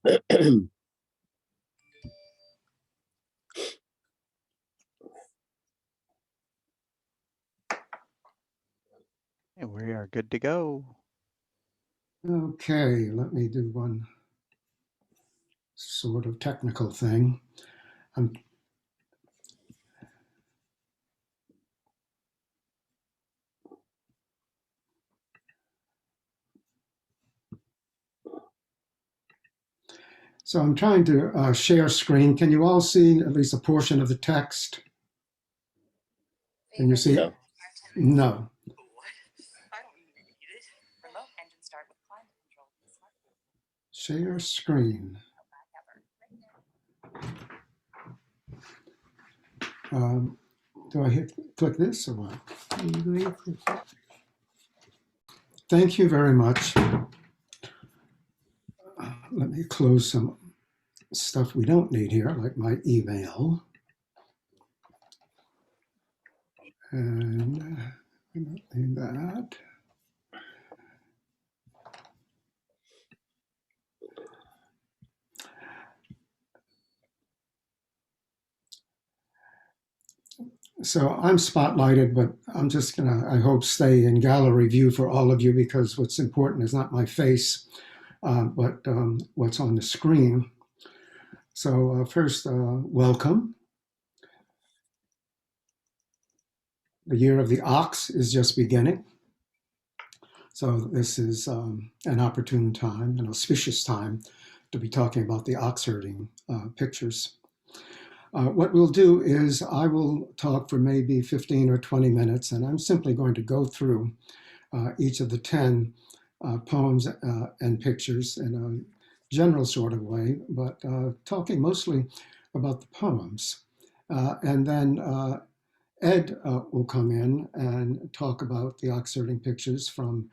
And we are good to go. Okay, let me do one sort of technical thing. So I'm trying to share screen. Can you all see at least a portion of the text? Can you see it? No. Share screen. Do I click this or what? Thank you very much. Let me close some stuff we don't need here, like my email. And I don't need that. So I'm spotlighted, but I'm just gonna, I hope, stay in gallery view for all of you, because what's important is not my face, but what's on the screen. So first, welcome. The year of the ox is just beginning. So this is an opportune time, an auspicious time to be talking about the Oxherding pictures. What we'll do is I will talk for maybe 15 or 20 minutes, and I'm simply going to go through each of the 10 poems and pictures in a general sort of way, but talking mostly about the poems. And then Ed will come in and talk about the Oxherding pictures from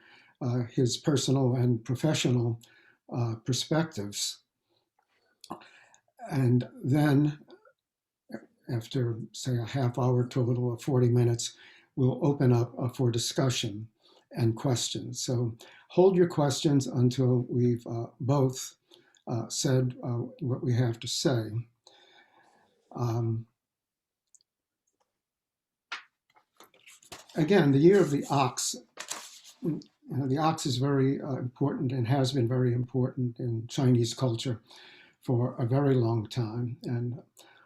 his personal and professional perspectives. And then after, say, a half hour total of 40 minutes, we'll open up for discussion and questions. So hold your questions until we've both said what we have to say. Again, the year of the ox. The ox is very important and has been very important in Chinese culture for a very long time. And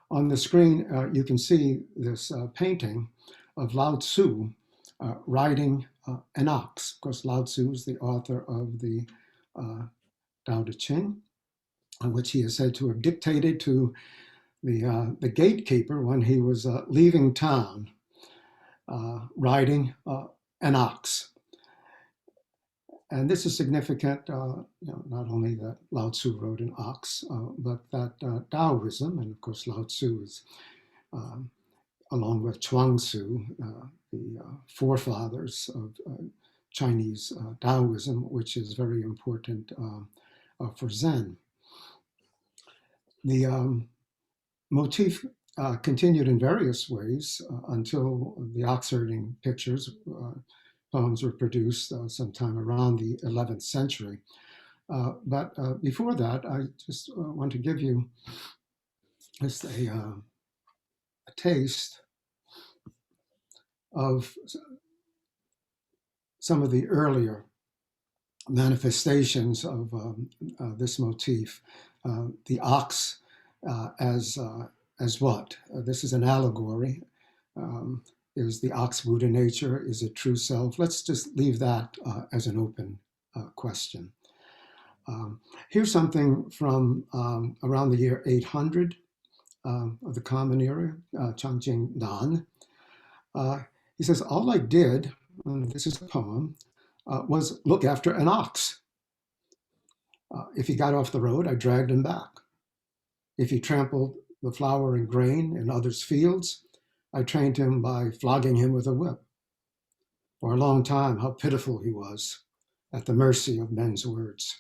on the screen, you can see this painting of Lao Tzu riding an ox. Of course, Lao Tzu is the author of the Tao Te Ching, which he is said to have dictated to the gatekeeper when he was leaving town, riding an ox. And this is significant, not only that Lao Tzu rode an ox, but that Taoism, and of course Lao Tzu is, along with Chuang Tzu, the forefathers of Chinese Taoism, which is very important for Zen. The motif continued in various ways until the Oxherding pictures. Poems were produced sometime around the 11th century. But before that, I just want to give you just a taste of some of the earlier manifestations of this motif. The ox as what? This is an allegory. Is the ox Buddha nature? Is it true self? Let's just leave that as an open question. Here's something from around the year 800 of the Common Era, Changjing Dan. He says, all I did, and this is a poem, was look after an ox. If he got off the road, I dragged him back. If he trampled the flour and grain in others' fields, I trained him by flogging him with a whip. For a long time, how pitiful he was, at the mercy of men's words.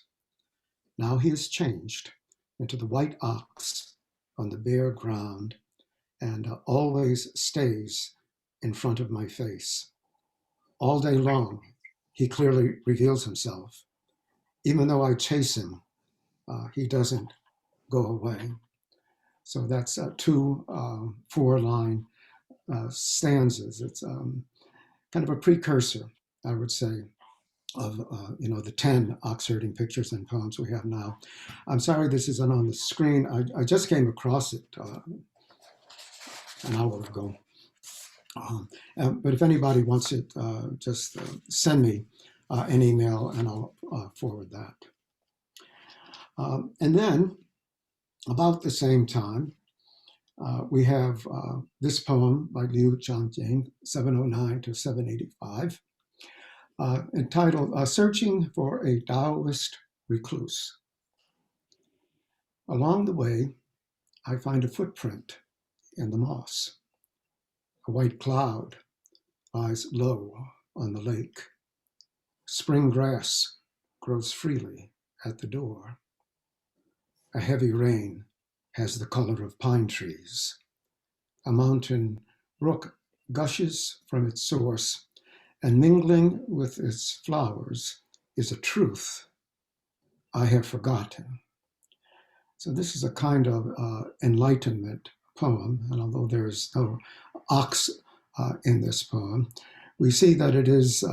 Now he has changed into the white ox on the bare ground and always stays in front of my face. All day long, he clearly reveals himself. Even though I chase him, he doesn't go away. So that's two 4-line stanzas. It's kind of a precursor, I would say, of the 10 Oxherding pictures and poems we have now. I'm sorry this isn't on the screen. I just came across it an hour ago. But if anybody wants it, just send me an email and I'll forward that. And then, about the same time, we have this poem by Liu Zhangjing, 709 to 785, entitled Searching for a Taoist Recluse. Along the way, I find a footprint in the moss. A white cloud lies low on the lake. Spring grass grows freely at the door. A heavy rain has the color of pine trees. A mountain brook gushes from its source, and mingling with its flowers is a truth I have forgotten. So this is a kind of enlightenment poem, and although there is no ox in this poem, we see that it is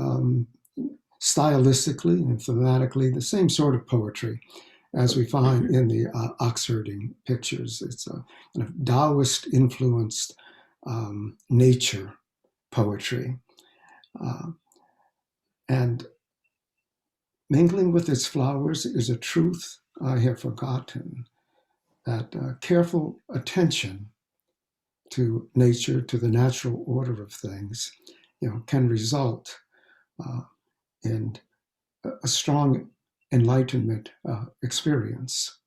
stylistically and thematically the same sort of poetry as we find in the Oxherding pictures. It's a kind of Taoist influenced nature poetry. And mingling with its flowers is a truth I have forgotten. That careful attention to nature, to the natural order of things, can result in a strong enlightenment experience.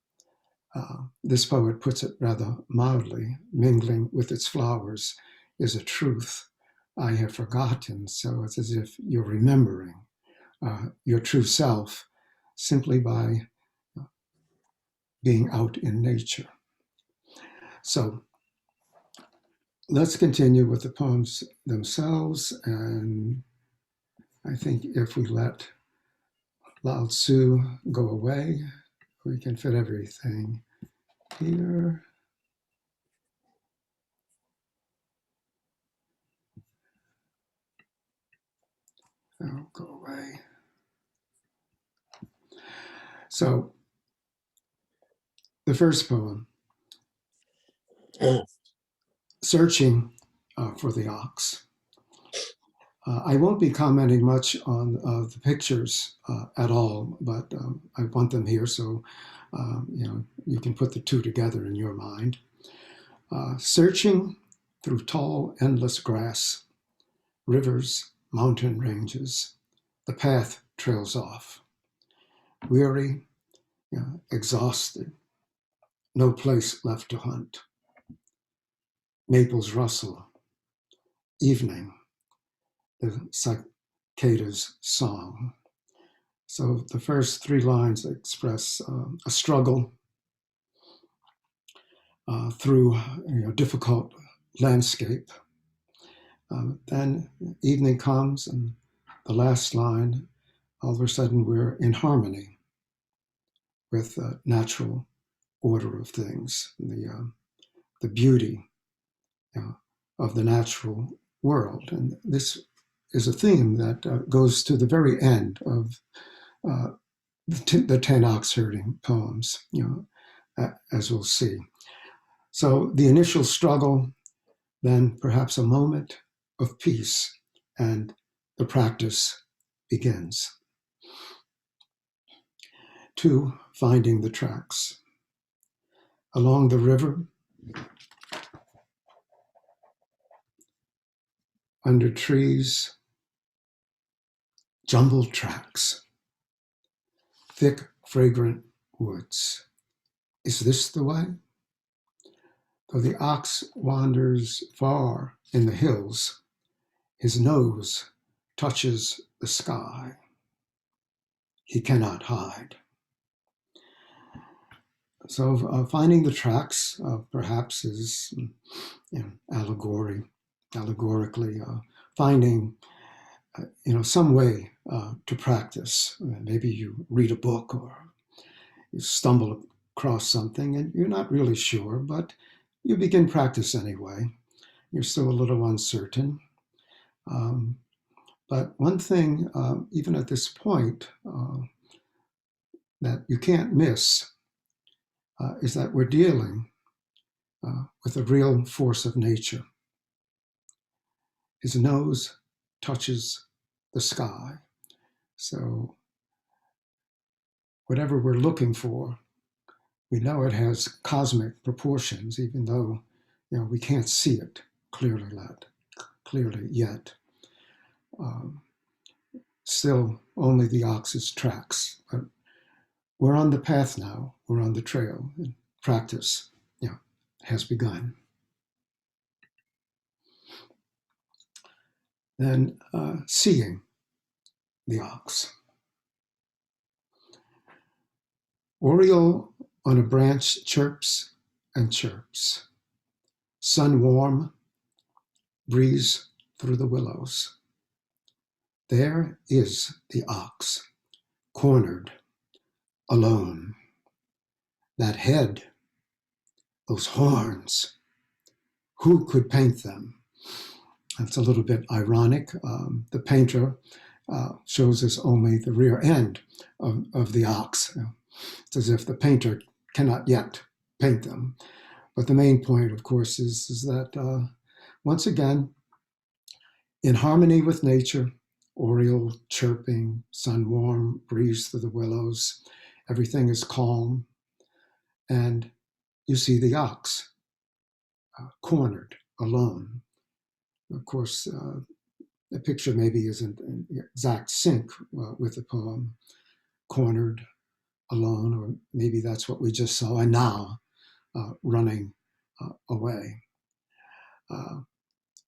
This poet puts it rather mildly: mingling with its flowers is a truth I have forgotten. So it's as if you're remembering your true self simply by being out in nature. So let's continue with the poems themselves. And I think if we let Lao Tzu go away, we can fit everything here. Oh, go away. So the first poem, Searching for the Ox. I won't be commenting much on the pictures at all, but I want them here so you can put the two together in your mind. Searching through tall, endless grass, rivers, mountain ranges, the path trails off. Weary, exhausted, no place left to hunt. Maples rustle, evening, the cicada's song. So the first 3 lines express a struggle through difficult landscape. Then evening comes, and the last line, all of a sudden we're in harmony with the natural order of things, the beauty of the natural world. And this is a theme that goes to the very end of the 10 Oxherding poems, as we'll see. So the initial struggle, then perhaps a moment of peace, and the practice begins. 2, finding the tracks. Along the river, under trees, jumbled tracks, thick, fragrant woods. Is this the way? Though the ox wanders far in the hills, his nose touches the sky. He cannot hide. So finding the tracks perhaps is allegorically finding some way to practice. Maybe you read a book, or You stumble across something and you're not really sure, but you begin practice anyway. You're still a little uncertain. Um, but one thing, even at this point, that you can't miss is that we're dealing with a real force of nature. His nose touches the sky. So whatever we're looking for, we know it has cosmic proportions, even though we can't see it clearly yet. Um, Still, only the ox's tracks. But we're on the path now. We're on the trail. And practice, has begun. Then seeing the ox. Oriole on a branch chirps and chirps. Sun warm, breeze through the willows. There is the ox, cornered, alone. That head, those horns, who could paint them? That's a little bit ironic. The painter shows us only the rear end of the ox. It's as if the painter cannot yet paint them. But the main point, of course, is that once again, in harmony with nature, oriole chirping, sun warm, breeze through the willows, everything is calm, and you see the ox cornered, alone. Of course, the picture maybe isn't in exact sync with the poem, cornered, alone, or maybe that's what we just saw, and now running away.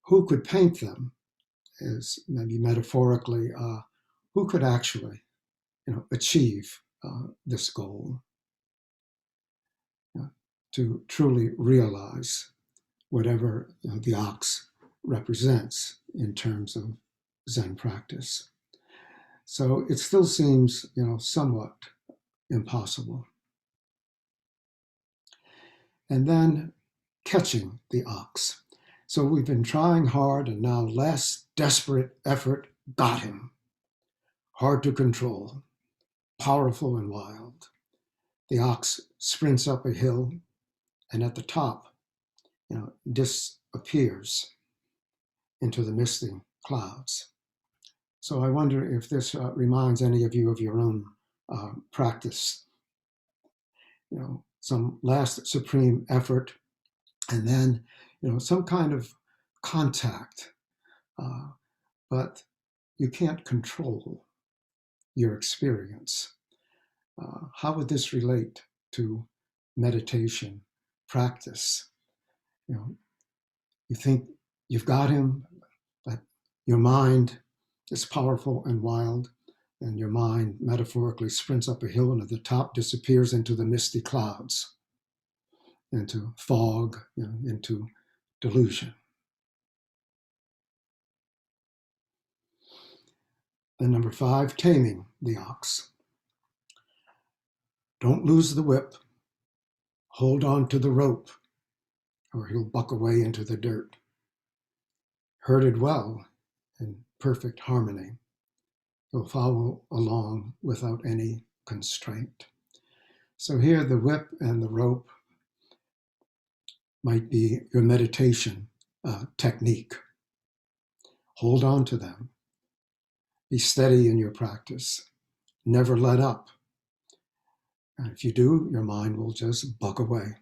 Who could paint them is maybe metaphorically, who could actually achieve this goal, to truly realize whatever the ox represents in terms of Zen practice. So it still seems, somewhat impossible. And then catching the ox. So we've been trying hard, and now last desperate effort got him. Hard to control, powerful and wild. The ox sprints up a hill, and at the top, disappears into the misty clouds. So I wonder if this reminds any of you of your own practice. Some last supreme effort, and then some kind of contact, but you can't control your experience. How would this relate to meditation practice? You think you've got him, but your mind is powerful and wild, and your mind metaphorically sprints up a hill and at the top disappears into the misty clouds, into fog, into delusion. And number 5, taming the ox. Don't lose the whip. Hold on to the rope, or he'll buck away into the dirt. Herded well in perfect harmony, he'll follow along without any constraint. So here the whip and the rope might be your meditation technique. Hold on to them. Be steady in your practice. Never let up. And if you do, your mind will just buck away.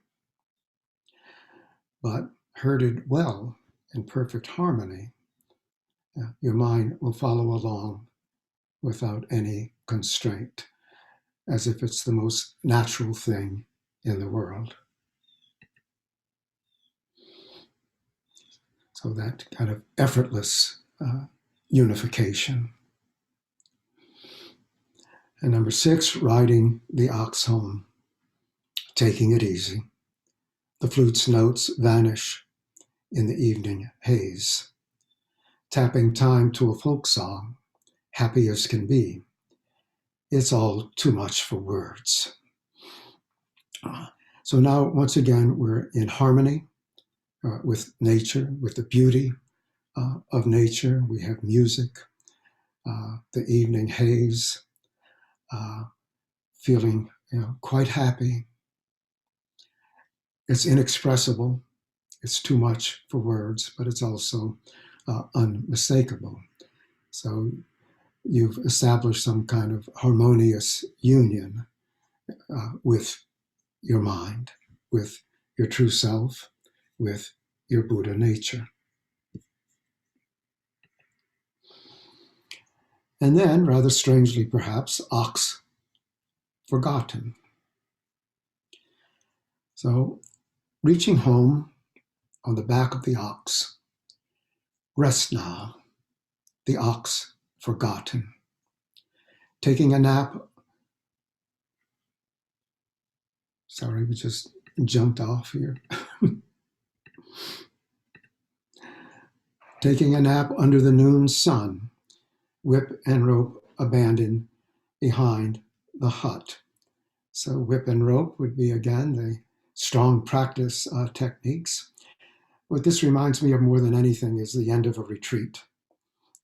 But herded well in perfect harmony, your mind will follow along without any constraint, as if it's the most natural thing in the world. So that kind of effortless unification. And number 6, riding the ox home, taking it easy. The flute's notes vanish in the evening haze. Tapping time to a folk song, happy as can be. It's all too much for words. So now, once again, we're in harmony with nature, with the beauty of nature. We have music, the evening haze, uh, feeling quite happy. It's inexpressible. It's too much for words, but it's also unmistakable. So you've established some kind of harmonious union with your mind, with your true self, with your Buddha nature. And then, rather strangely perhaps, ox forgotten. So, reaching home on the back of the ox, rest now, the ox forgotten. Taking a nap, sorry, we just jumped off here. Taking a nap under the noon sun, whip and rope abandoned behind the hut. So, whip and rope would be again the strong practice techniques. What this reminds me of more than anything is the end of a retreat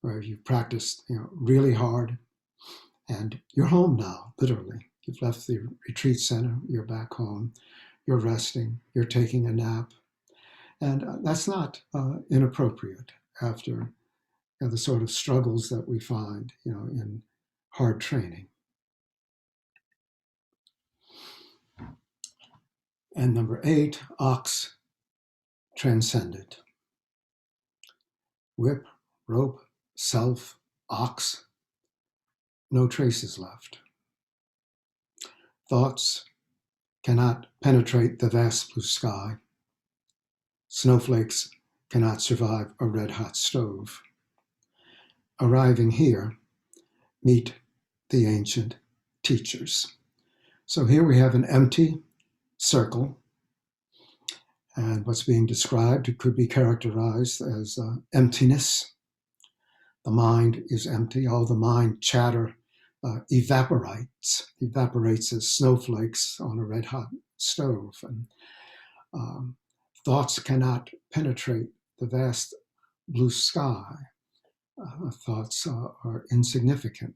where you've practiced really hard and you're home now, literally. You've left the retreat center, you're back home, you're resting, you're taking a nap. And that's not inappropriate after the sort of struggles that we find in hard training. And number 8, ox transcended. Whip, rope, self, ox, no traces left. Thoughts cannot penetrate the vast blue sky. Snowflakes cannot survive a red hot stove. Arriving here, meet the ancient teachers. So here we have an empty circle, and what's being described could be characterized as emptiness. The mind is empty. All the mind chatter evaporates as snowflakes on a red hot stove. And um, thoughts cannot penetrate the vast blue sky. Thoughts are insignificant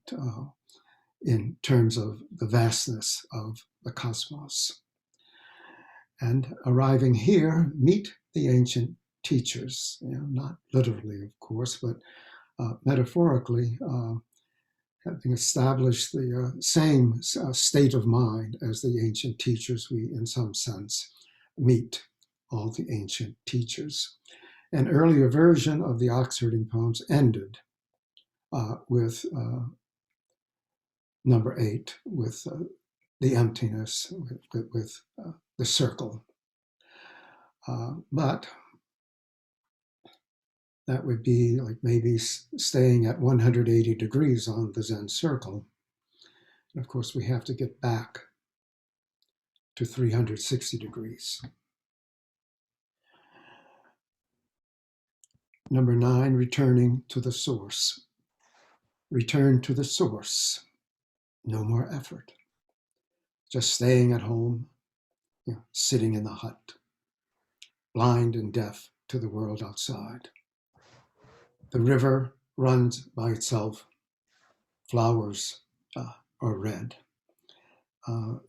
in terms of the vastness of the cosmos. And arriving here, meet the ancient teachers, not literally, of course, but metaphorically, having established the same state of mind as the ancient teachers, we, in some sense, meet all the ancient teachers. An earlier version of the Oxherding poems ended with number 8, with the emptiness, with the circle. But that would be like maybe staying at 180 degrees on the Zen circle. And of course, we have to get back to 360 degrees. Number 9, returning to the source. Return to the source. No more effort. Just staying at home, sitting in the hut, blind and deaf to the world outside. The river runs by itself. Flowers are red.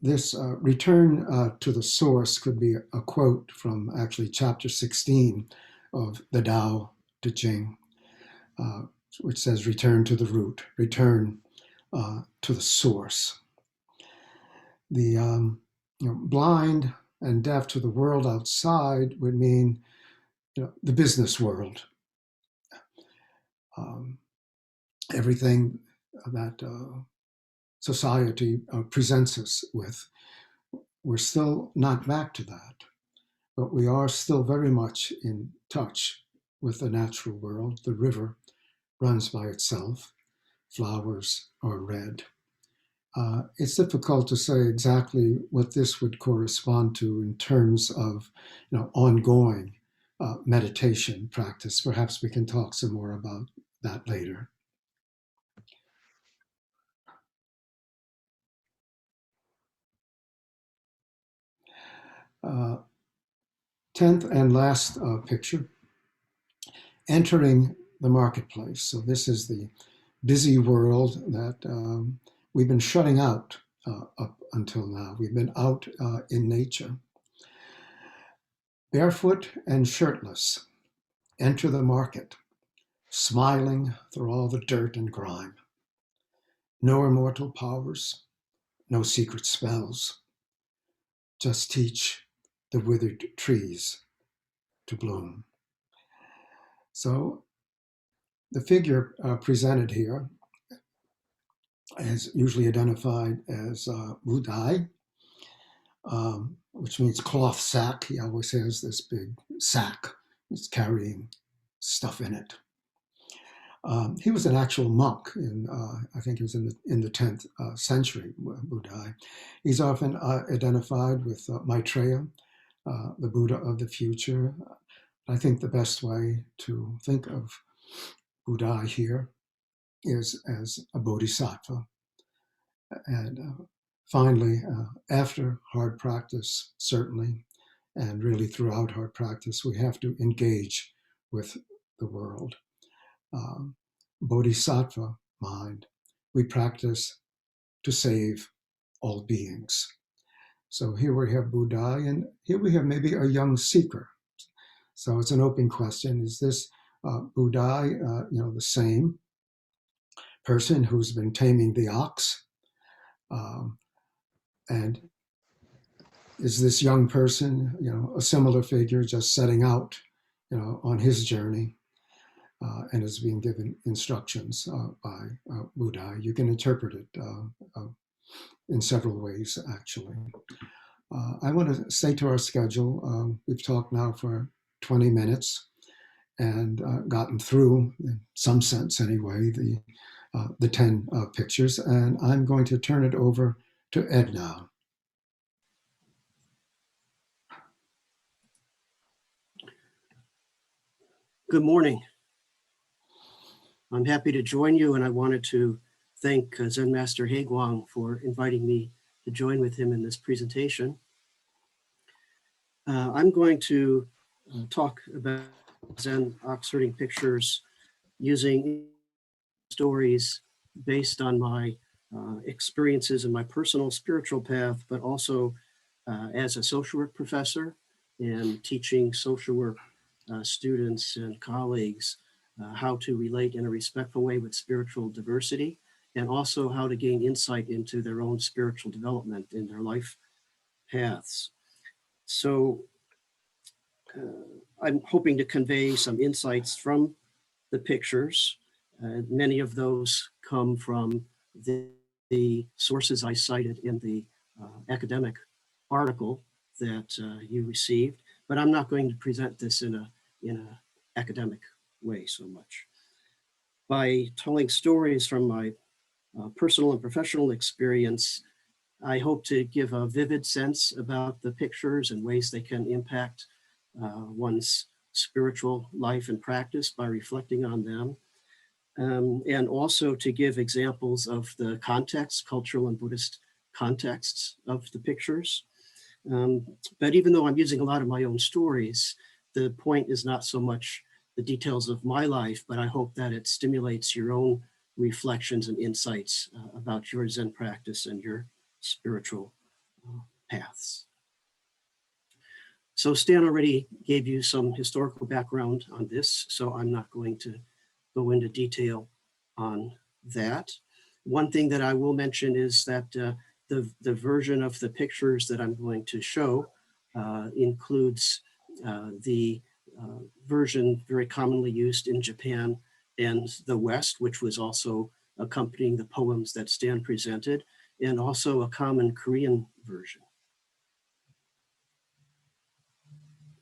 This return to the source could be a quote from actually chapter 16 of the Tao Te Ching, which says, return to the root, return to the source. The blind and deaf to the world outside would mean the business world. Everything that society presents us with. We're still not back to that, but we are still very much in touch with the natural world. The river runs by itself. Flowers are red. It's difficult to say exactly what this would correspond to in terms of ongoing meditation practice. Perhaps we can talk some more about that later. 10th and last picture, entering the marketplace. So this is the busy world that we've been shutting out up until now. We've been out in nature. Barefoot and shirtless, enter the market, smiling through all the dirt and grime. No immortal powers, no secret spells. Just teach the withered trees to bloom. So the figure presented here is usually identified as Budai, which means cloth sack. He always has this big sack. He's carrying stuff in it. He was an actual monk I think he was in the 10th century, Budai. He's often identified with Maitreya, the Buddha of the future. I think the best way to think of Budai here is as a bodhisattva. And finally, after hard practice, certainly, and really throughout hard practice, we have to engage with the world. Bodhisattva mind, we practice to save all beings. So here we have Budai, and here we have maybe a young seeker. So it's an open question. Is this Budai, the same person who's been taming the ox? And is this young person, a similar figure just setting out, on his journey and is being given instructions by Budai? You can interpret it in several ways, actually. I want to say to our schedule, we've talked now for 20 minutes and gotten through, in some sense anyway, the 10 pictures. And I'm going to turn it over to Ed now. Good morning. I'm happy to join you, and I wanted to thank Zen Master Hae Kwang for inviting me to join with him in this presentation. I'm going to talk about Zen Oxherding pictures using stories based on my experiences in my personal spiritual path, but also as a social work professor and teaching social work students and colleagues how to relate in a respectful way with spiritual diversity, and also how to gain insight into their own spiritual development in their life paths. So I'm hoping to convey some insights from the pictures. Many of those come from the sources I cited in the academic article that you received, but I'm not going to present this in an academic way so much. By telling stories from my personal and professional experience, I hope to give a vivid sense about the pictures and ways they can impact one's spiritual life and practice by reflecting on them. And also to give examples of the context, cultural and Buddhist contexts of the pictures. But even though I'm using a lot of my own stories, the point is not so much the details of my life, but I hope that it stimulates your own reflections and insights about your Zen practice and your spiritual paths. So Stan already gave you some historical background on this, so I'm not going to go into detail on that. One thing that I will mention is that the version of the pictures that I'm going to show includes the version very commonly used in Japan and the West, which was also accompanying the poems that Stan presented, and also a common Korean version.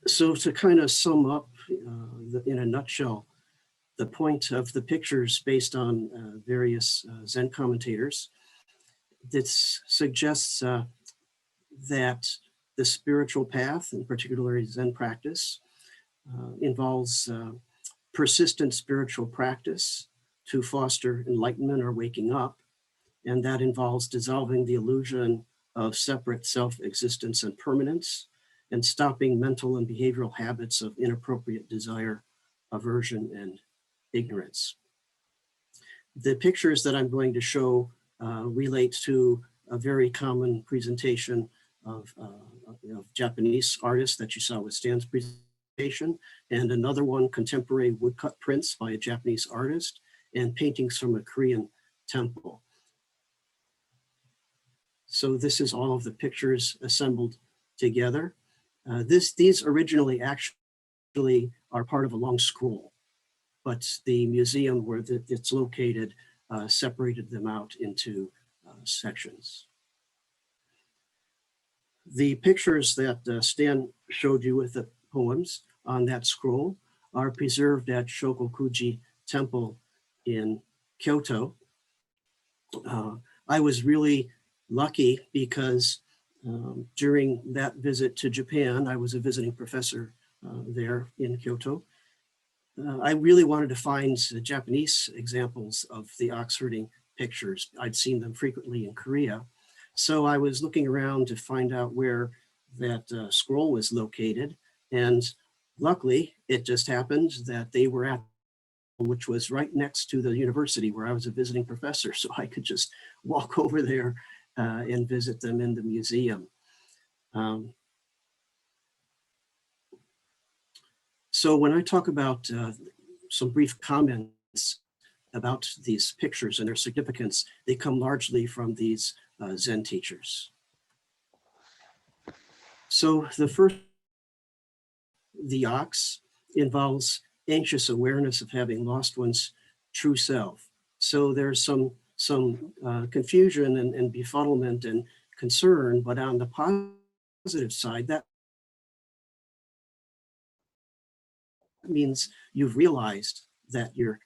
So to kind of sum up in a nutshell, the point of the pictures based on various Zen commentators, this suggests that the spiritual path, and particularly Zen practice, involves persistent spiritual practice to foster enlightenment or waking up, and that involves dissolving the illusion of separate self-existence and permanence, and stopping mental and behavioral habits of inappropriate desire, aversion, and ignorance. The pictures that I'm going to show relate to a very common presentation of Japanese artists that you saw with Stan's presentation, and another one, contemporary woodcut prints by a Japanese artist, and paintings from a Korean temple. So this is all of the pictures assembled together. These originally actually are part of a long scroll, but the museum where it's located separated them out into sections. The pictures that Stan showed you with the poems on that scroll are preserved at Shokokuji Temple in Kyoto. I was really lucky because during that visit to Japan, I was a visiting professor there in Kyoto. I really wanted to find Japanese examples of the Oxherding pictures. I'd seen them frequently in Korea. So I was looking around to find out where that scroll was located. And luckily, it just happened that they were at, which was right next to the university where I was a visiting professor. So I could just walk over there and visit them in the museum. So when I talk about some brief comments about these pictures and their significance, they come largely from these Zen teachers. So the first, the ox, involves anxious awareness of having lost one's true self. So there's some confusion and befuddlement and concern, but on the positive side, that means you've realized that you're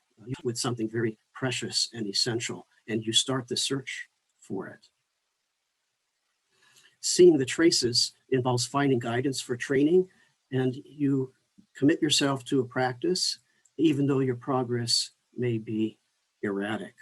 with something very precious and essential, and you start the search for it. Seeing the traces involves finding guidance for training, and you commit yourself to a practice, even though your progress may be erratic.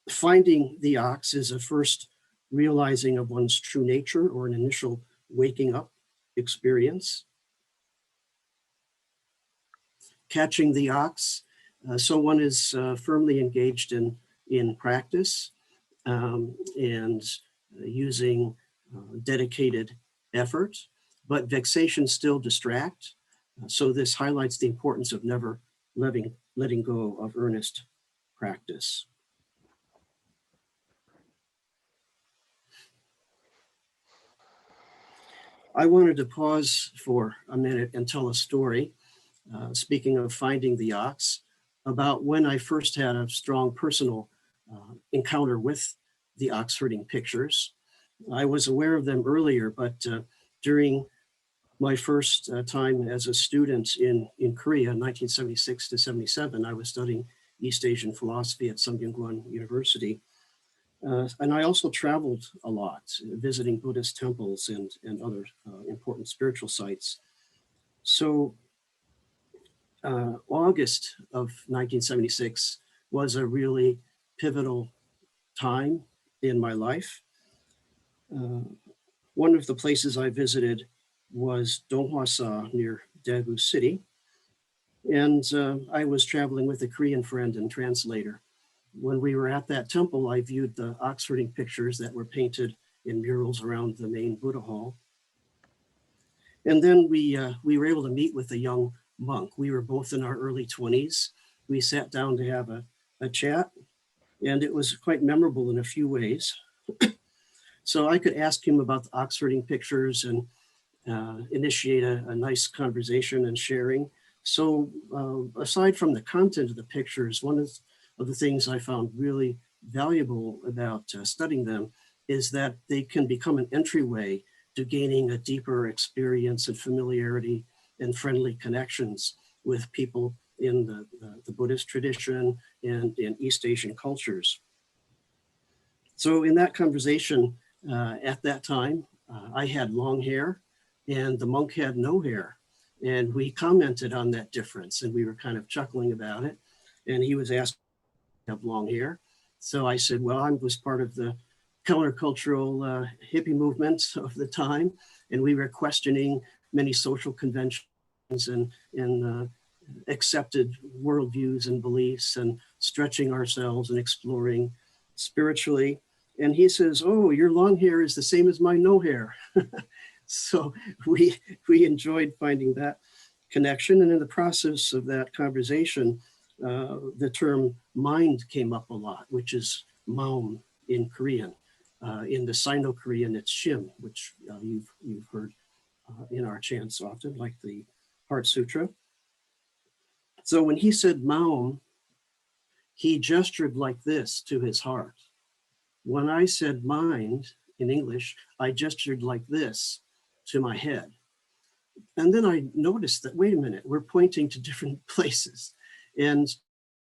Finding the ox is a first realizing of one's true nature, or an initial waking up experience. Catching the ox, so one is firmly engaged in practice and using dedicated effort, but vexations still distract. So this highlights the importance of never letting go of earnest practice. I wanted to pause for a minute and tell a story, speaking of finding the ox, about when I first had a strong personal encounter with the ox herding pictures. I was aware of them earlier, but during my first time as a student in Korea, 1976 to 77, I was studying East Asian philosophy at Sungkyunkwan University. And I also traveled a lot, visiting Buddhist temples and other important spiritual sites. So August of 1976 was a really pivotal time in my life. One of the places I visited was Donghwasa near Daegu City. And I was traveling with a Korean friend and translator. When we were at that temple, I viewed the ox herding pictures that were painted in murals around the main Buddha hall. And then we were able to meet with a young monk. We were both in our early 20s. We sat down to have a chat, and it was quite memorable in a few ways. So I could ask him about the ox herding pictures and initiate a nice conversation and sharing. So aside from the content of the pictures, one of the things I found really valuable about studying them is that they can become an entryway to gaining a deeper experience and familiarity and friendly connections with people in the Buddhist tradition and in East Asian cultures. So in that conversation, at that time, I had long hair and the monk had no hair. And we commented on that difference and we were kind of chuckling about it. And he was asking have long hair. So I said, well, I was part of the countercultural hippie movement of the time, and we were questioning many social conventions and accepted worldviews and beliefs and stretching ourselves and exploring spiritually. And he says, oh, your long hair is the same as my no hair. So we enjoyed finding that connection. And in the process of that conversation, the term mind came up a lot, which is maum in Korean. In the Sino-Korean, it's shim, which you've heard in our chants often, like the Heart Sutra. So when he said maum, he gestured like this to his heart. When I said mind in English, I gestured like this to my head. And then I noticed that, wait a minute, we're pointing to different places. And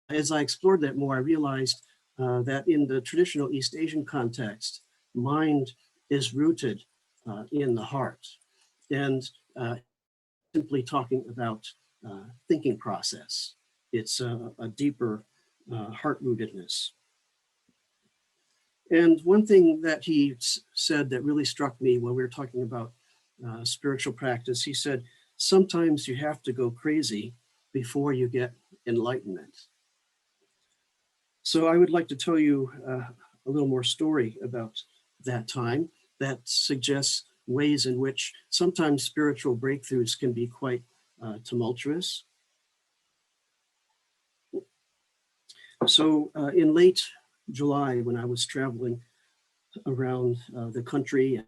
as I explored that more, I realized that in the traditional East Asian context, mind is rooted in the heart. And simply talking about thinking process. It's a deeper heart-rootedness. And one thing that he said that really struck me when we were talking about spiritual practice, he said, sometimes you have to go crazy before you get enlightenment. So I would like to tell you a little more story about that time that suggests ways in which sometimes spiritual breakthroughs can be quite tumultuous. So in late July, when I was traveling around the country,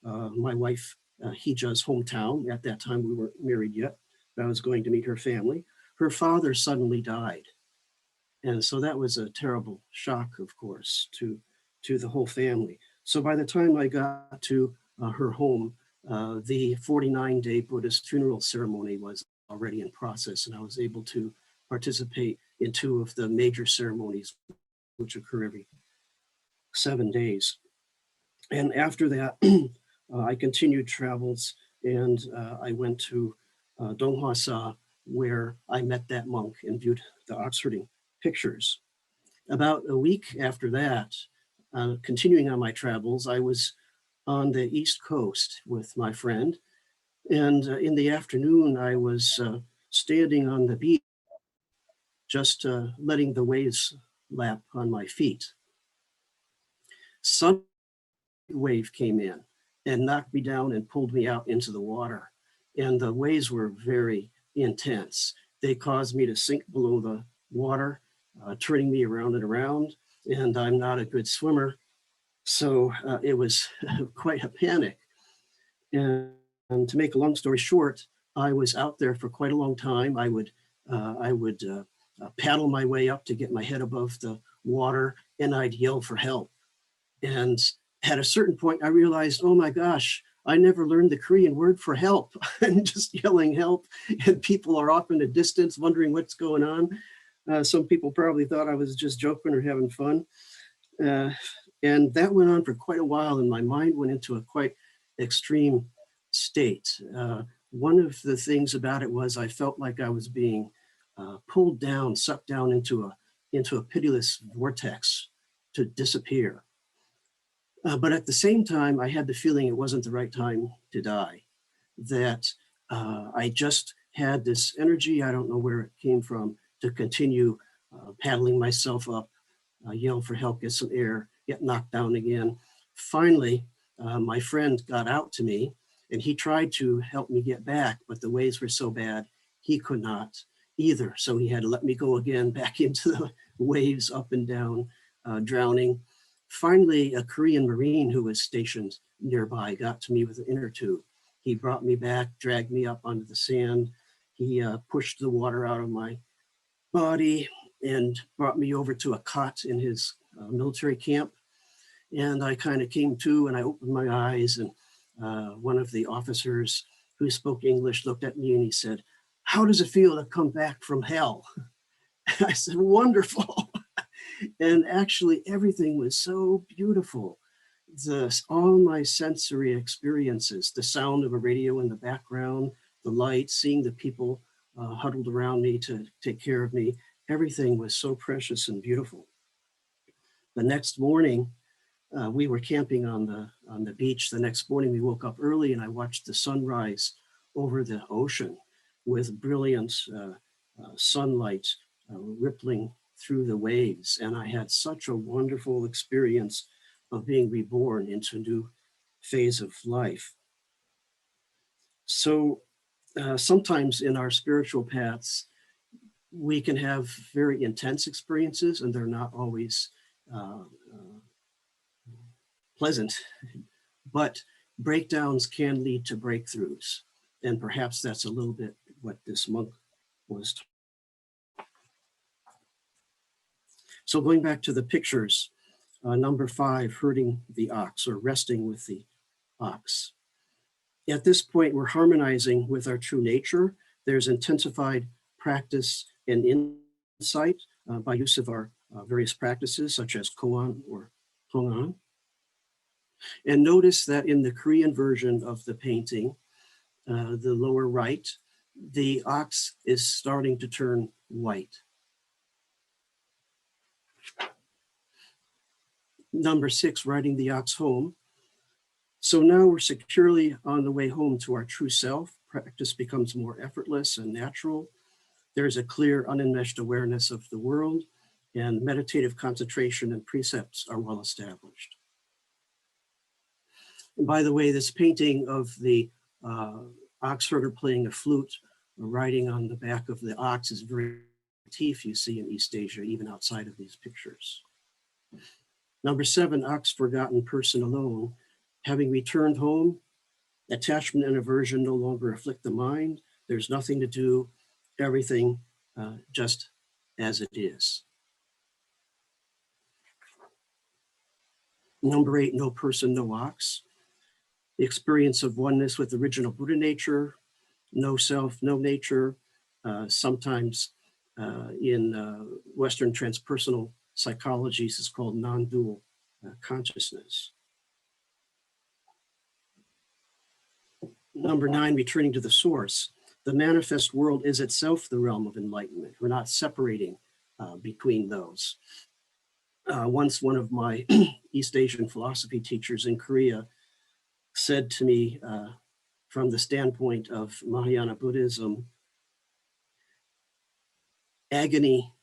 my wife Hija's hometown, at that time we weren't married yet, but I was going to meet her family, her father suddenly died. And so that was a terrible shock, of course, to the whole family. So by the time I got to her home, the 49-day Buddhist funeral ceremony was already in process, and I was able to participate in 2 of the major ceremonies, which occur every 7 days. And after that, I continued travels, and I went to Donghwasa, where I met that monk and viewed the Oxherding pictures. About a week after that, continuing on my travels, I was on the East Coast with my friend. And in the afternoon, I was standing on the beach, just letting the waves lap on my feet. Some wave came in and knocked me down and pulled me out into the water. And the waves were very intense. They caused me to sink below the water, turning me around and around. And I'm not a good swimmer. So it was quite a panic. And to make a long story short, I was out there for quite a long time. I would paddle my way up to get my head above the water, and I'd yell for help. And at a certain point, I realized, oh my gosh, I never learned the Korean word for help. I'm just yelling help, and people are off in the distance wondering what's going on. Some people probably thought I was just joking or having fun. And that went on for quite a while, and my mind went into a quite extreme state. One of the things about it was I felt like I was being pulled down, sucked down into a pitiless vortex to disappear. But at the same time, I had the feeling it wasn't the right time to die, that I just had this energy, I don't know where it came from, to continue paddling myself up, yell for help, get some air, get knocked down again. Finally, my friend got out to me, and he tried to help me get back, but the waves were so bad, he could not either. So he had to let me go again back into the waves, up and down, drowning. Finally, a Korean Marine who was stationed nearby got to me with an inner tube. He brought me back, dragged me up onto the sand. He pushed the water out of my body and brought me over to a cot in his military camp. And I kind of came to, and I opened my eyes, and one of the officers who spoke English looked at me and he said, "How does it feel to come back from hell?" I said, "Wonderful." And actually everything was so beautiful. All my sensory experiences, the sound of a radio in the background, the light, seeing the people huddled around me to take care of me, everything was so precious and beautiful. The next morning, we were camping on the beach. The next morning, we woke up early and I watched the sunrise over the ocean with brilliant sunlight rippling through the waves. And I had such a wonderful experience of being reborn into a new phase of life. So sometimes in our spiritual paths, we can have very intense experiences and they're not always pleasant, but breakdowns can lead to breakthroughs. And perhaps that's a little bit what this monk was. So going back to the pictures, number 5, herding the ox or resting with the ox. At this point, we're harmonizing with our true nature. There's intensified practice and insight by use of our various practices such as koan or hongan. And notice that in the Korean version of the painting, the lower right, the ox is starting to turn white. Number 6, riding the ox home. So now we're securely on the way home to our true self. Practice becomes more effortless and natural. There's a clear, unenmeshed awareness of the world, and meditative concentration and precepts are well established. And by the way, this painting of the ox herder playing a flute, riding on the back of the ox is very motif you see in East Asia, even outside of these pictures. Number 7, ox forgotten, person alone. Having returned home, attachment and aversion no longer afflict the mind. There's nothing to do, everything just as it is. Number 8, no person, no ox. The experience of oneness with original Buddha nature, no self, no nature. Sometimes in Western transpersonal psychologies is called non-dual consciousness. Number 9, returning to the source. The manifest world is itself the realm of enlightenment. We're not separating between those. Once one of my East Asian philosophy teachers in Korea said to me from the standpoint of Mahayana Buddhism, agony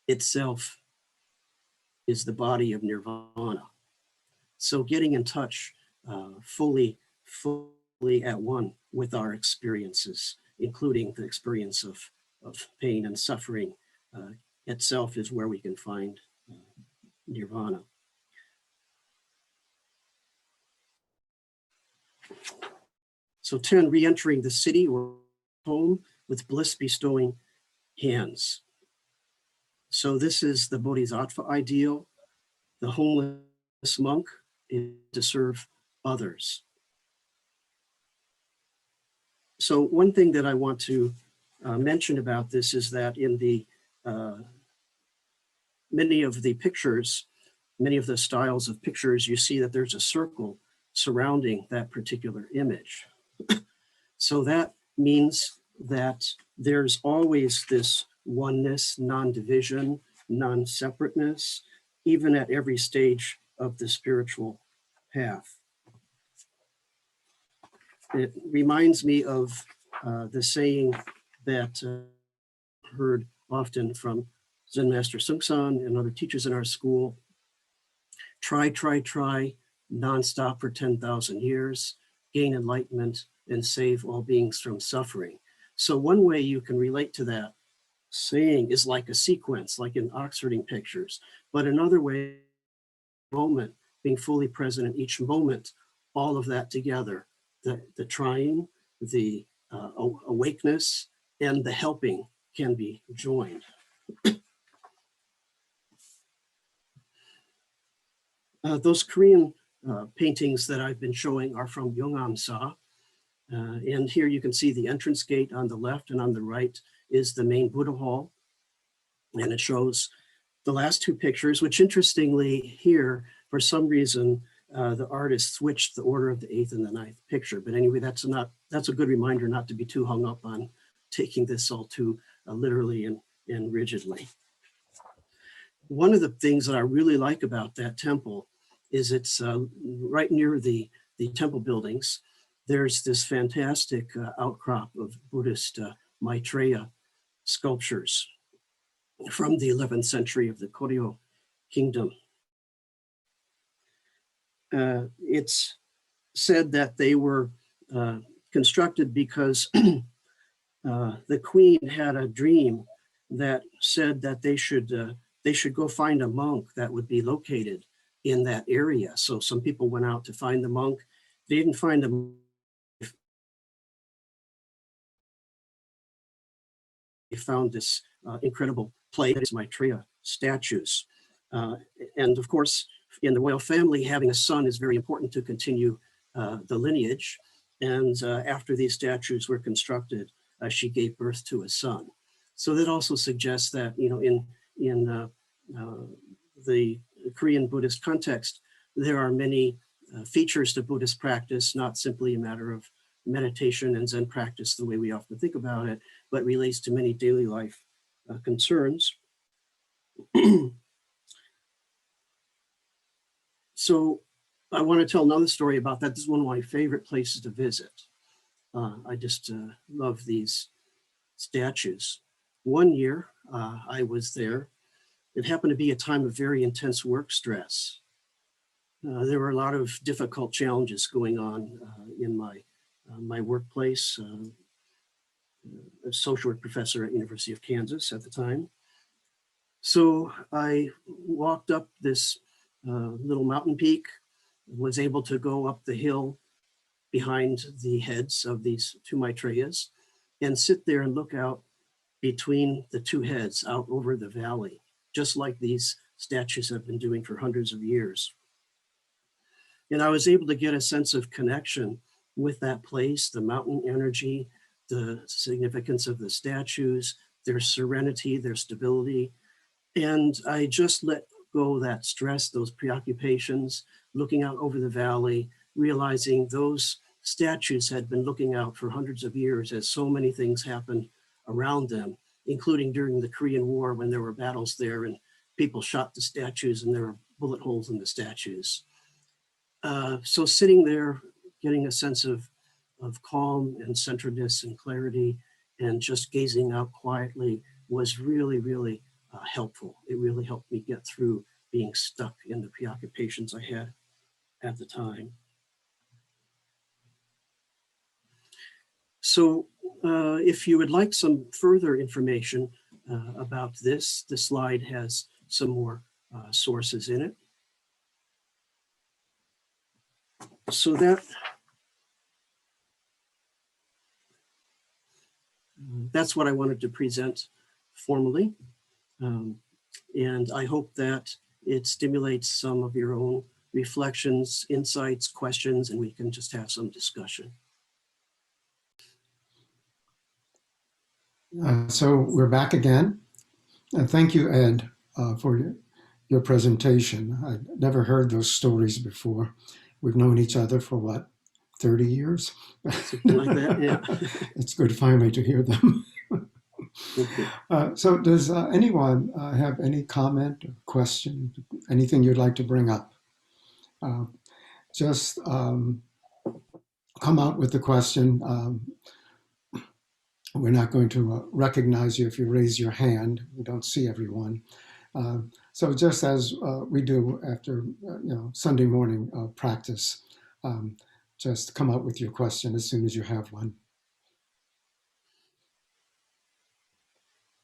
itself is the body of nirvana. So getting in touch fully at one with our experiences, including the experience of pain and suffering itself is where we can find nirvana. So 10, re-entering the city or home with bliss bestowing hands. So this is the Bodhisattva ideal. The homeless monk is to serve others. So one thing that I want to mention about this is that in the many of the pictures, many of the styles of pictures, you see that there's a circle surrounding that particular image. So that means that there's always this oneness, non-division, non-separateness, even at every stage of the spiritual path. It reminds me of the saying that I heard often from Zen Master Sungsan and other teachers in our school: try, nonstop for 10,000 years, gain enlightenment, and save all beings from suffering. So one way you can relate to that saying is like a sequence, like in Oxherding pictures. But another way, moment, being fully present in each moment, all of that together, the trying, the awakeness, and the helping can be joined. Those Korean paintings that I've been showing are from Yongam. And here you can see the entrance gate on the left, and on the right is the main Buddha hall. And it shows the last 2 pictures, which interestingly here, for some reason, the artist switched the order of the 8th and the 9th picture. But anyway, that's a good reminder not to be too hung up on taking this all too literally and rigidly. One of the things that I really like about that temple is it's right near the temple buildings. There's this fantastic outcrop of Buddhist Maitreya sculptures from the 11th century of the Koryo kingdom. It's said that they were constructed because the queen had a dream that said that they should go find a monk that would be located in that area. So some people went out to find the monk. They didn't find him. They found this incredible plate, that is Maitreya statues. And of course, in the royal family, having a son is very important to continue the lineage. And after these statues were constructed, she gave birth to a son. So that also suggests that, in the Korean Buddhist context, there are many features to Buddhist practice, not simply a matter of meditation and Zen practice the way we often think about it, but relates to many daily life concerns. So I want to tell another story about that. This is one of my favorite places to visit. I just love these statues. One year I was there. It happened to be a time of very intense work stress. There were a lot of difficult challenges going on in my workplace. A social work professor at University of Kansas at the time. So I walked up this little mountain peak, was able to go up the hill behind the heads of these two Maitreyas and sit there and look out between the two heads out over the valley, just like these statues have been doing for hundreds of years. And I was able to get a sense of connection with that place, the mountain energy, the significance of the statues, their serenity, their stability. And I just let go that stress, those preoccupations, looking out over the valley, realizing those statues had been looking out for hundreds of years as so many things happened around them, including during the Korean War when there were battles there and people shot the statues and there were bullet holes in the statues. So sitting there, getting a sense of calm and centeredness and clarity and just gazing out quietly was really, really helpful. It really helped me get through being stuck in the preoccupations I had at the time. So if you would like some further information about this, the slide has some more sources in it. So that's what I wanted to present formally. And I hope that it stimulates some of your own reflections, insights, questions, and we can just have some discussion. So we're back again. And thank you, Ed, for your presentation. I'd never heard those stories before. We've known each other for what, 30 years? Something like that, yeah. It's good finally to hear them. So does anyone have any comment or question, anything you'd like to bring up? Just come out with the question. We're not going to recognize you if you raise your hand. We don't see everyone. So just as we do after Sunday morning practice, just come out with your question as soon as you have one.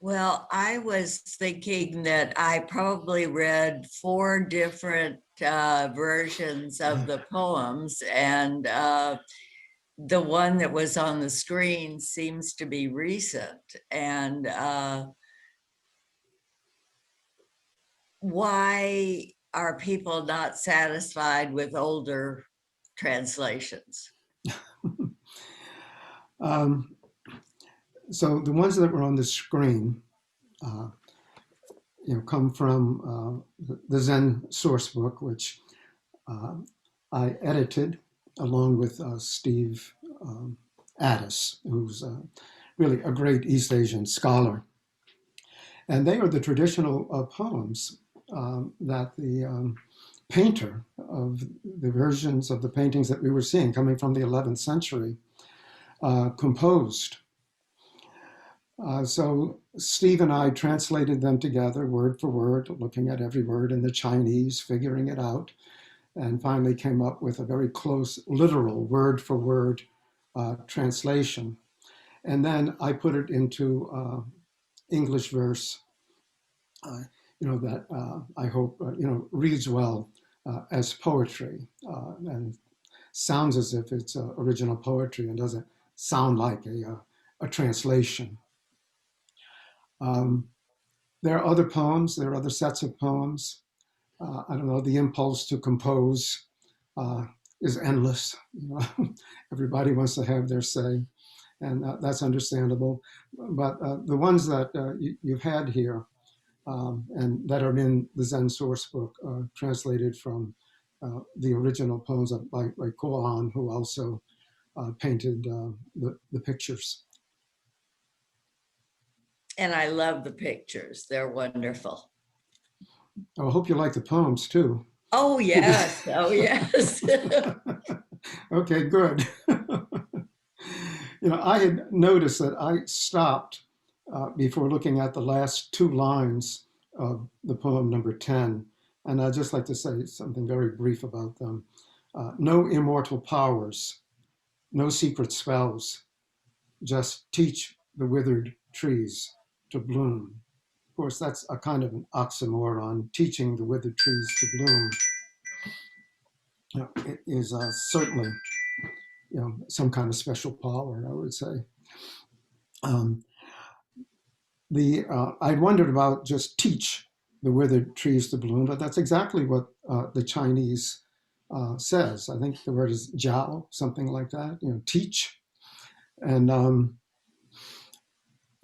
Well, I was thinking that I probably read 4 different versions of the poems, and the one that was on the screen seems to be recent. And why are people not satisfied with older translations? So the ones that were on the screen, come from the Zen source book, which I edited along with Steve Addis, who's really a great East Asian scholar. And they are the traditional poems that the painter of the versions of the paintings that we were seeing coming from the 11th century composed. So Steve and I translated them together word for word, looking at every word in the Chinese, figuring it out, and finally came up with a very close, literal, word for word translation. And then I put it into English verse, that I hope, reads well as poetry and sounds as if it's original poetry and doesn't sound like a translation. There are other poems, there are other sets of poems. I don't know, the impulse to compose is endless. Everybody wants to have their say, and that's understandable. But the ones that you've had here and that are in the Zen source book, translated from the original poems by Kohan, who also painted the pictures. And I love the pictures. They're wonderful. I hope you like the poems too. Oh, yes. Oh, yes. Okay, good. I had noticed that I stopped before looking at the last two lines of the poem number 10. And I'd just like to say something very brief about them. No immortal powers, no secret spells, just teach the withered trees to bloom. Of course, that's a kind of an oxymoron, teaching the withered trees to bloom. It is certainly, some kind of special power, I would say. I wondered about just teach the withered trees to bloom, but that's exactly what the Chinese says. I think the word is jiao, something like that, teach. And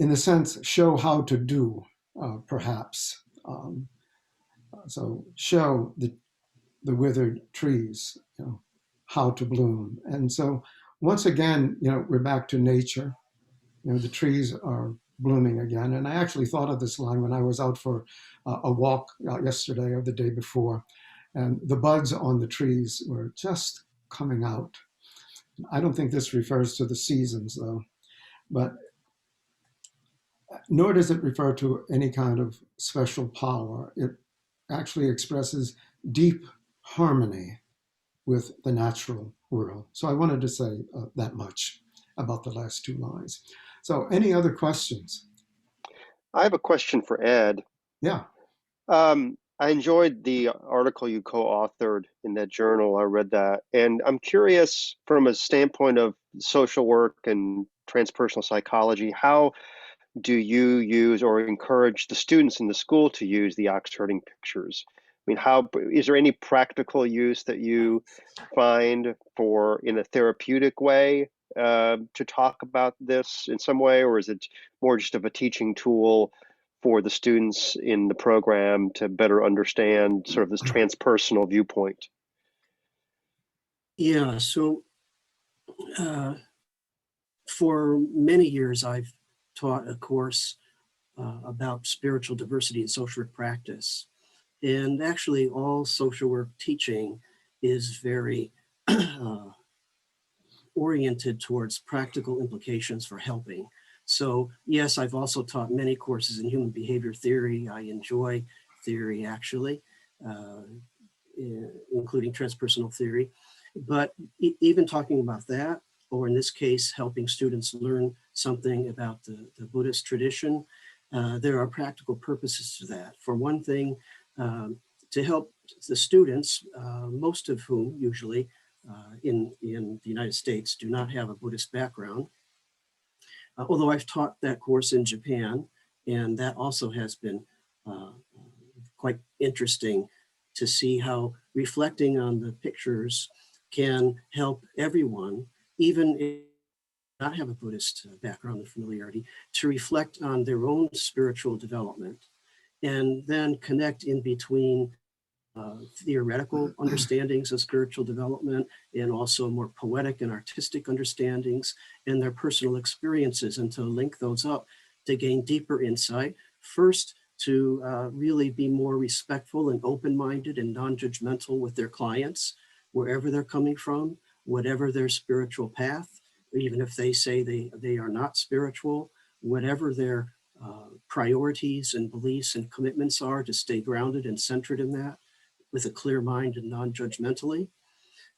in a sense, show how to do, perhaps. So show the withered trees, how to bloom. And so once again, we're back to nature. The trees are blooming again. And I actually thought of this line when I was out for a walk yesterday or the day before, and the buds on the trees were just coming out. I don't think this refers to the seasons though, but nor does it refer to any kind of special power. It actually expresses deep harmony with the natural world. So I wanted to say that much about the last two lines. So any other questions? I have a question for Ed. Yeah. I enjoyed the article you co-authored in that journal. I read that. And I'm curious, from a standpoint of social work and transpersonal psychology, how do you use or encourage the students in the school to use the Oxherding pictures? I mean, how is there any practical use that you find for in a therapeutic way to talk about this in some way, or is it more just of a teaching tool for the students in the program to better understand sort of this transpersonal viewpoint? Yeah, so for many years, I've taught a course about spiritual diversity and social work practice. And actually, all social work teaching is very oriented towards practical implications for helping. So yes, I've also taught many courses in human behavior theory. I enjoy theory, actually, including transpersonal theory. But even talking about that, or in this case, helping students learn something about the Buddhist tradition, there are practical purposes to that. For one thing, to help the students, most of whom usually in the United States do not have a Buddhist background. Although I've taught that course in Japan, and that also has been quite interesting to see how reflecting on the pictures can help everyone, even if they not have a Buddhist background or familiarity, to reflect on their own spiritual development and then connect in between theoretical understandings of spiritual development and also more poetic and artistic understandings and their personal experiences, and to link those up to gain deeper insight first to really be more respectful and open-minded and non-judgmental with their clients, wherever they're coming from, whatever their spiritual path, even if they say they are not spiritual, whatever their priorities and beliefs and commitments are, to stay grounded and centered in that with a clear mind and non-judgmentally.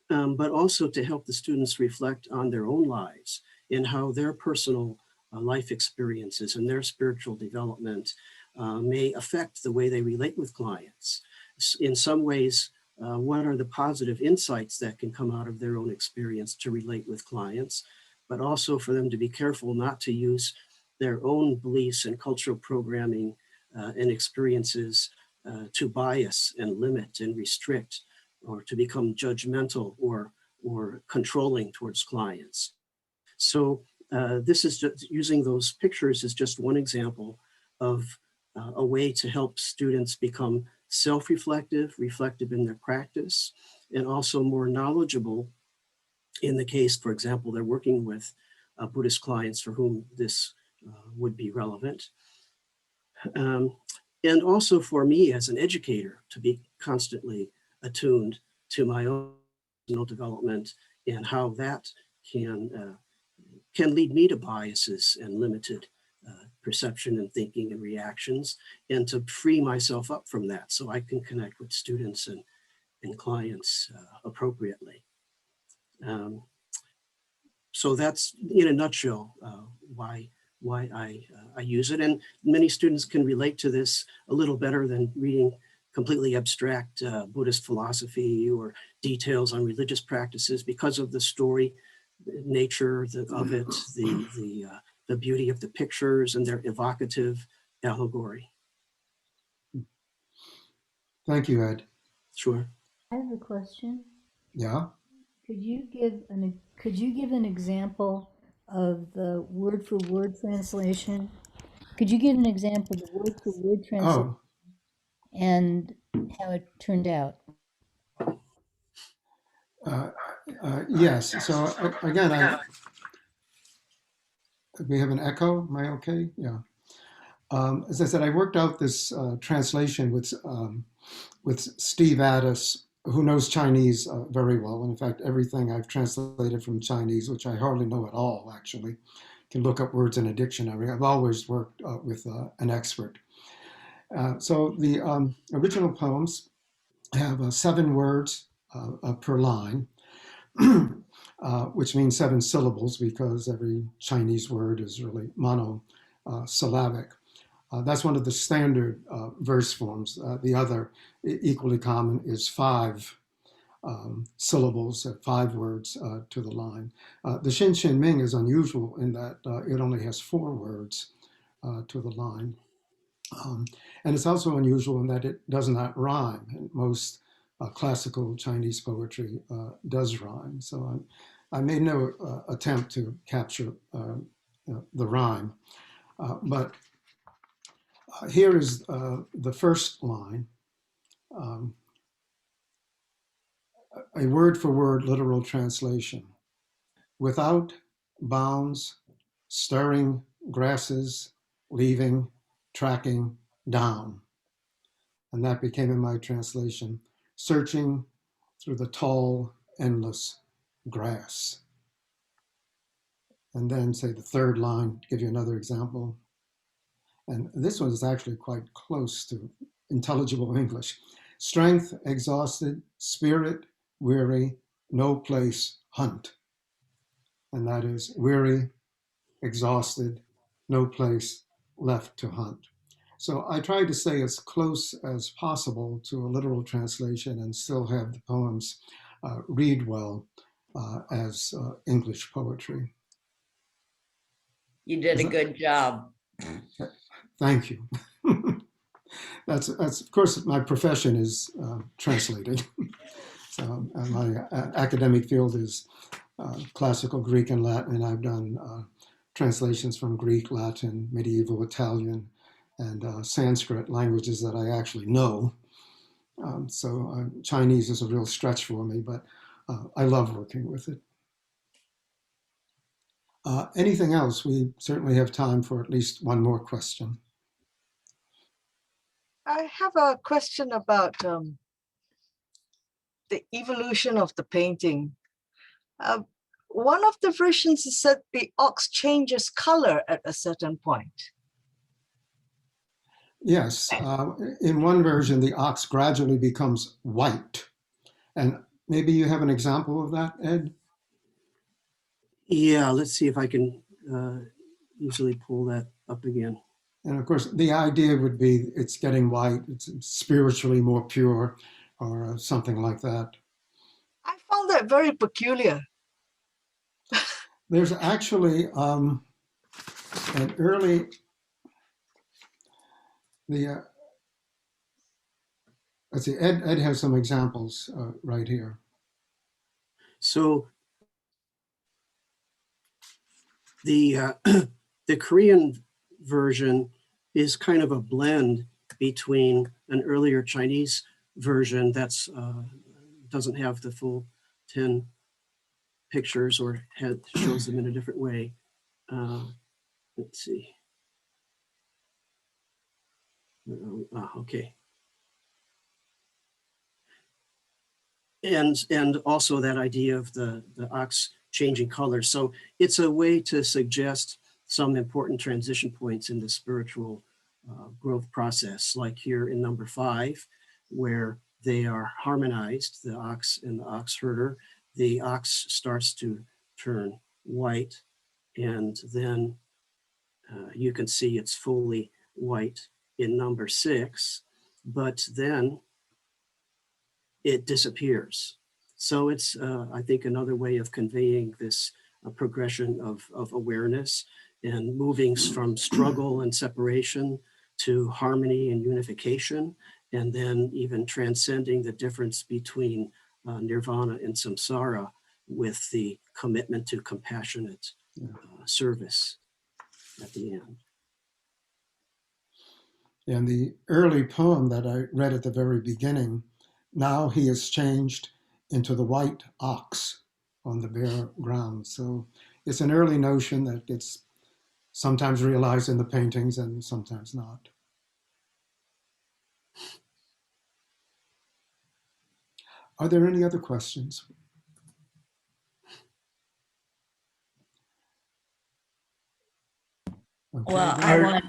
But also to help the students reflect on their own lives and how their personal life experiences and their spiritual development may affect the way they relate with clients. In some ways, what are the positive insights that can come out of their own experience to relate with clients, but also for them to be careful not to use their own beliefs and cultural programming and experiences to bias and limit and restrict, or to become judgmental or controlling towards clients. So this is just, using those pictures is just one example of a way to help students become self-reflective, reflective in their practice, and also more knowledgeable in the case, for example, they're working with Buddhist clients for whom this would be relevant. And also for me as an educator to be constantly attuned to my own development and how that can lead me to biases and limited perception and thinking and reactions, and to free myself up from that so I can connect with students and clients appropriately. So that's in a nutshell why I use it. And many students can relate to this a little better than reading completely abstract Buddhist philosophy or details on religious practices, because of the story nature of it, the beauty of the pictures and their evocative allegory. Thank you, Ed. Sure. I have a question. Yeah. Could you give an example of the word for word translation? Could you give an example of the word for word translation Oh, and how it turned out? yes. So again, we have an echo. Am I okay? Yeah. As I said, I worked out this translation with Steve Addis, who knows Chinese very well. And in fact, everything I've translated from Chinese, which I hardly know at all, actually, can look up words in a dictionary. I've always worked with an expert. So the original poems have 7 words per line, which means 7 syllables because every Chinese word is really monosyllabic. That's one of the standard verse forms. The other, equally common, is 5 syllables, 5 words to the line. The Xin Xin Ming is unusual in that it only has 4 words to the line. And it's also unusual in that it does not rhyme. And most classical Chinese poetry does rhyme. So I made no attempt to capture the rhyme. But here is the first line, a word for word literal translation. Without bounds, stirring grasses, leaving, tracking down. And that became in my translation, searching through the tall, endless grass. And then say the third line, give you another example. And this one is actually quite close to intelligible English. Strength exhausted, spirit weary, no place hunt. And that is weary, exhausted, no place left to hunt. So I tried to stay as close as possible to a literal translation and still have the poems read well as English poetry. You did a good job. Thank you. That's of course my profession is translating. So my academic field is classical Greek and Latin, and I've done translations from Greek, Latin, medieval Italian, and Sanskrit, languages that I actually know. So Chinese is a real stretch for me, but I love working with it. Anything else? We certainly have time for at least one more question. I have a question about the evolution of the painting. One of the versions said the ox changes color at a certain point. Yes, in one version, the ox gradually becomes white. And maybe you have an example of that, Ed? Yeah, let's see if I can easily pull that up again. And of course, the idea would be it's getting white, it's spiritually more pure, or something like that. I found that very peculiar. There's actually an early, let's see, Ed has some examples right here. So the the Korean version is kind of a blend between an earlier Chinese version that's doesn't have the full 10 pictures or shows them in a different way. Let's see. Okay. And also that idea of the ox changing colors. So it's a way to suggest some important transition points in the spiritual growth process, like here in number 5, where they are harmonized, the ox and the ox herder. The ox starts to turn white, and then you can see it's fully white in number 6, but then it disappears. So it's, I think, another way of conveying this progression of awareness and moving from struggle and separation to harmony and unification, and then even transcending the difference between nirvana and samsara with the commitment to compassionate service at the end. And the early poem that I read at the very beginning, now he is changed into the white ox on the bare ground. So it's an early notion that gets sometimes realized in the paintings and sometimes not. Are there any other questions? Okay, Well, then.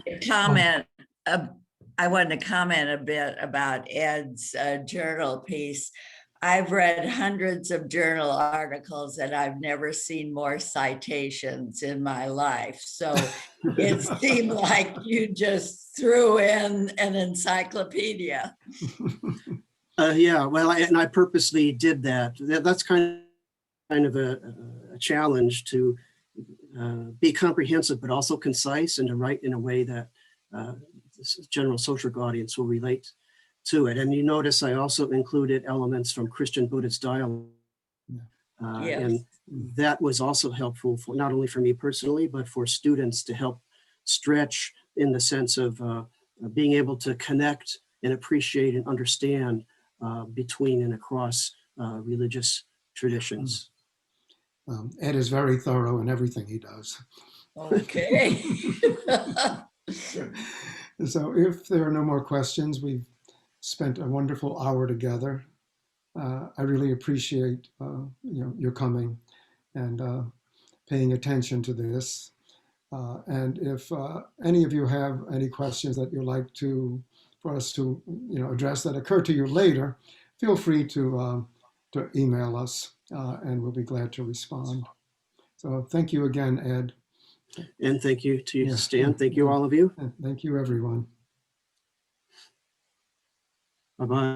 I wanted to comment a bit about Ed's journal piece. I've read hundreds of journal articles and I've never seen more citations in my life. So it seemed like you just threw in an encyclopedia. Yeah, well, I purposely did that. That's kind of a challenge to be comprehensive, but also concise, and to write in a way that this general social audience will relate to it. And you notice I also included elements from Christian Buddhist dialogue. Yes. And that was also helpful for not only for me personally, but for students to help stretch in the sense of being able to connect and appreciate and understand between and across religious traditions. Ed is very thorough in everything he does. Okay. So if there are no more questions, we've spent a wonderful hour together. I really appreciate your coming and paying attention to this. And if any of you have any questions that you'd like for us to address that occur to you later, feel free to email us and we'll be glad to respond. So thank you again, Ed. And thank you to you, Stan. Thank you, all of you. And thank you, everyone. Bye-bye.